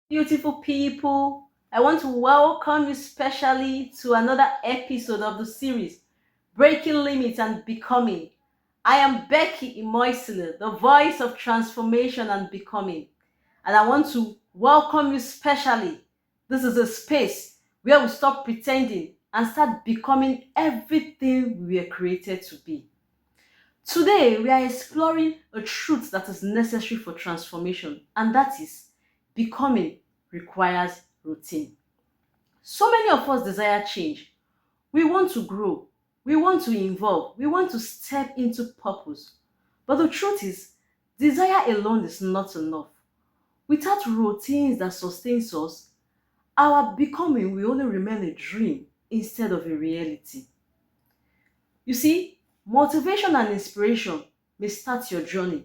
Beautiful people, I want to welcome you specially to another episode of the series Breaking Limits and Becoming. I am Becky Imoisile, the voice of transformation and becoming, and I want to welcome you specially. This is a space where we stop pretending and start becoming everything we were created to be. Today, we are exploring a truth that is necessary for transformation, and that is becoming requires routine. So many of us desire change. We want to grow, we want to evolve, we want to step into purpose. But the truth is, desire alone is not enough. Without routines that sustains us, our becoming will only remain a dream instead of a reality. You see, motivation and inspiration may start your journey,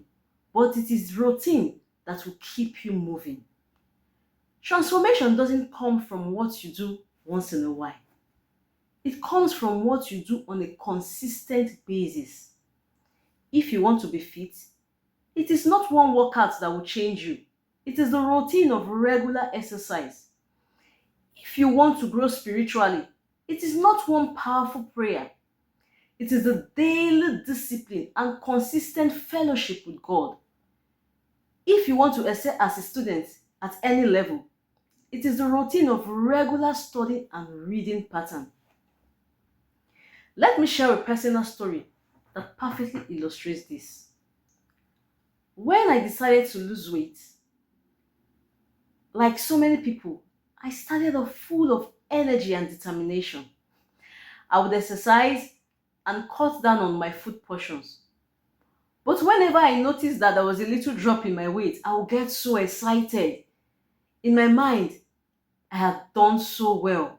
but it is routine that will keep you moving. Transformation doesn't come from what you do once in a while. It comes from what you do on a consistent basis. If you want to be fit, it is not one workout that will change you. It is the routine of regular exercise. If you want to grow spiritually, it is not one powerful prayer. It is the daily discipline and consistent fellowship with God. If you want to excel as a student at any level, it is the routine of regular study and reading pattern. Let me share a personal story that perfectly illustrates this. When I decided to lose weight, like so many people, I started off full of energy and determination. I would exercise and cut down on my food portions. But whenever I noticed that there was a little drop in my weight, I would get so excited. In my mind, I had done so well.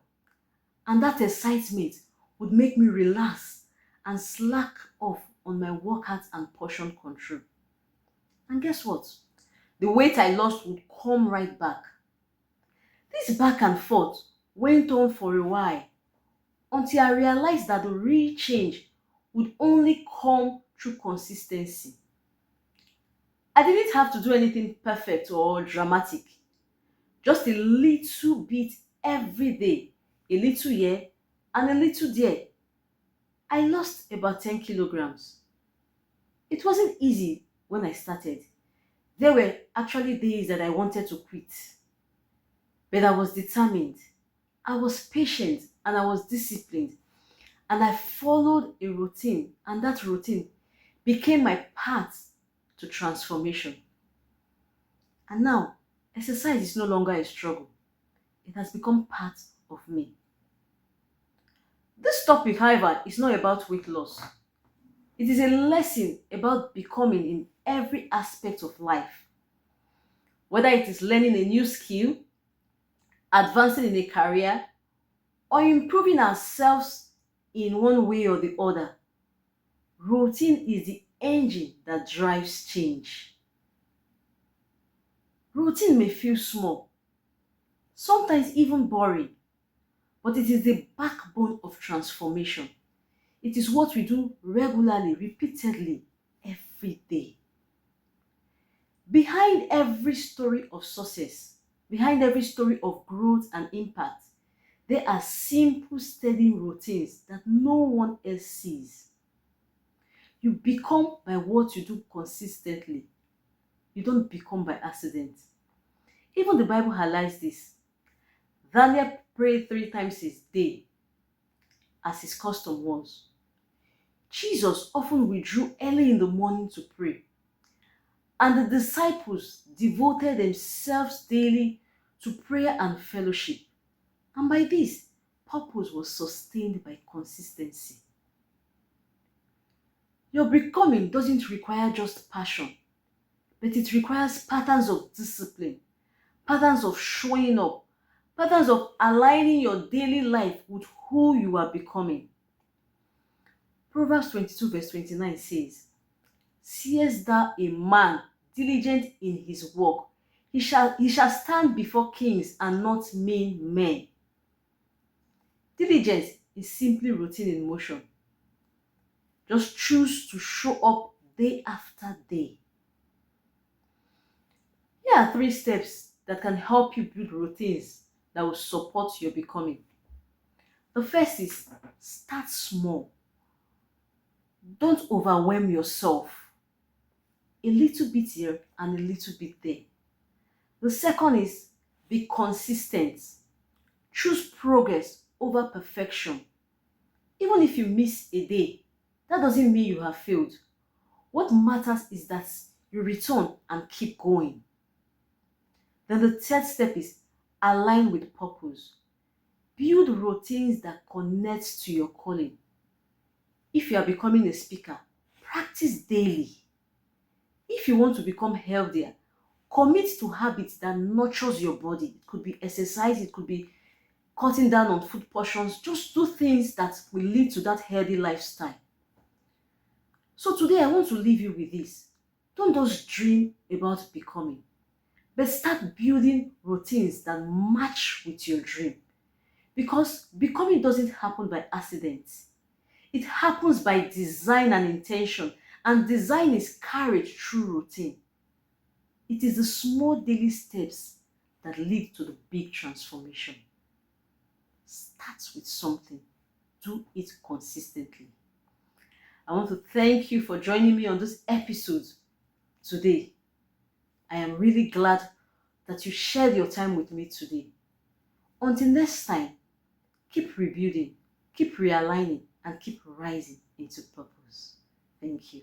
And that excitement would make me relax and slack off on my workouts and portion control. And guess what? The weight I lost would come right back. This back and forth went on for a while until I realized that the real change would only come through consistency. I didn't have to do anything perfect or dramatic, just a little bit every day, a little here and a little there. I lost about 10 kilograms. It wasn't easy when I started. There were actually days that I wanted to quit, but I was determined. I was patient and I was disciplined, and I followed a routine, and that routine became my path to transformation. And now, exercise is no longer a struggle, it has become part of me. This topic, however, is not about weight loss. It is a lesson about becoming in every aspect of life. Whether it is learning a new skill, advancing in a career, or improving ourselves in one way or the other, routine is the engine that drives change. Routine may feel small, sometimes even boring, but it is the backbone of transformation. It is what we do regularly, repeatedly, every day. Behind every story of success, behind every story of growth and impact, there are simple, steady routines that no one else sees. You become by what you do consistently. You don't become by accident. Even the Bible highlights this. Daniel prayed 3 times a day, as his custom was. Jesus often withdrew early in the morning to pray, and the disciples devoted themselves daily to prayer and fellowship. And by this, purpose was sustained by consistency. Your becoming doesn't require just passion, but it requires patterns of discipline, patterns of showing up, patterns of aligning your daily life with who you are becoming. Proverbs 22 verse 29 says, "Seest thou a man diligent in his work, he shall stand before kings and not mean men." Diligence is simply routine in motion. Just choose to show up day after day. Here are 3 steps that can help you build routines that will support your becoming. The first is start small. Don't overwhelm yourself. A little bit here and a little bit there. The second is be consistent. Choose progress over perfection. Even if you miss a day, that doesn't mean you have failed. What matters is that you return and keep going. Then the third step is align with purpose. Build routines that connect to your calling. If you are becoming a speaker, practice daily. If you want to become healthier, commit to habits that nurtures your body. It could be exercise, it could be cutting down on food portions. Just do things that will lead to that healthy lifestyle. So today I want to leave you with this. Don't just dream about becoming, but start building routines that match with your dream. Because becoming doesn't happen by accident. It happens by design and intention, and design is carried through routine. It is the small daily steps that lead to the big transformation. Start with something, do it consistently. I want to thank you for joining me on this episode today. I am really glad that you shared your time with me today. Until next time, keep rebuilding, keep realigning, and keep rising into purpose. Thank you.